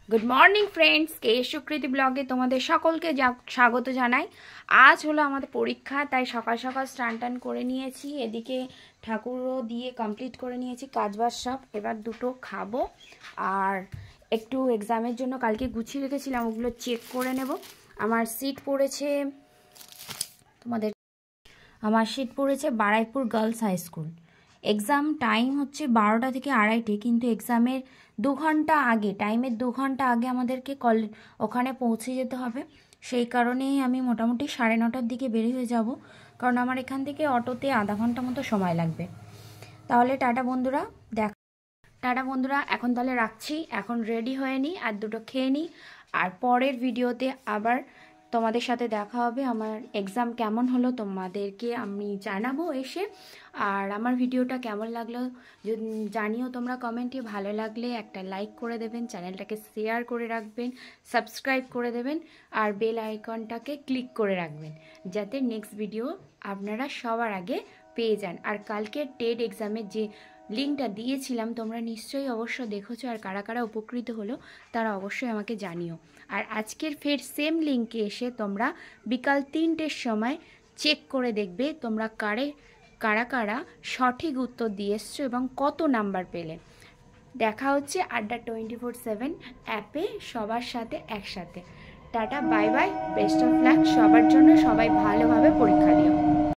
Good morning friends, কে সুকৃতি ব্লগে তোমাদের সকলকে স্বাগত জানাই। আজ হলো আমাদের পরীক্ষা, তাই সকাল সকাল স্নান টান করে নিয়েছি। এদিকে ঠাকুরও দিয়ে কমপ্লিট করে নিয়েছি কাজবাজ সব। এবার দুটো খাবো আর একটু এক্সামের জন্য কালকে গুছিয়ে রেখেছিলাম, ওগুলো চেক করে নেব। আমার সিট পড়েছে Baruipur girls high school. Exam time হচ্ছে 12টা থেকে 2:30, কিন্তু এক্সামের 2 ঘন্টা আগে, টাইমের 2 ঘন্টা আগে আমাদেরকে ওখানে পৌঁছে যেতে হবে। সেই কারণেই আমি মোটামুটি 9:30টার দিকে বের হয়ে যাব, কারণ আমার এখান থেকে অটোতে আধা ঘন্টা মতো সময় লাগবে। তাহলে টাটা বন্ধুরা, এখন তাহলে রাখছি। এখন রেডি হয়ে নিই আর দুটো খেয়ে নিই, আর পরের ভিডিওতে আবার তোমাদের সাথে দেখা হবে। আমার এক্সাম কেমন হলো তোমাদেরকে আমি জানাবো এসে। আর আমার ভিডিওটা কেমন লাগলো জানিও তোমরা কমেন্টে। ভালো লাগলে একটা লাইক করে দেবেন, চ্যানেলটাকে শেয়ার করে রাখবেন, সাবস্ক্রাইব করে দেবেন, আর বেল আইকনটাকে ক্লিক করে রাখবেন, যাতে নেক্সট ভিডিও আপনারা সবার আগে পেয়ে যান। আর কালকে টেট এক্সামের যে লিঙ্কটা দিয়েছিলাম তোমরা নিশ্চয়ই অবশ্য দেখেছো, আর কারা কারা উপকৃত হলো তারা অবশ্যই আমাকে জানিও। আর আজকের ফের সেম লিঙ্কে এসে তোমরা বিকাল 3টের সময় চেক করে দেখবে তোমরা কারা কারা সঠিক উত্তর দিয়ে এসছো এবং কত নাম্বার পেলে। দেখা হচ্ছে আড্ডা 24/7 অ্যাপে সবার সাথে একসাথে। Tata, bye bye, best of luck সবার জন্য। সবাই ভালোভাবে পরীক্ষা দিও।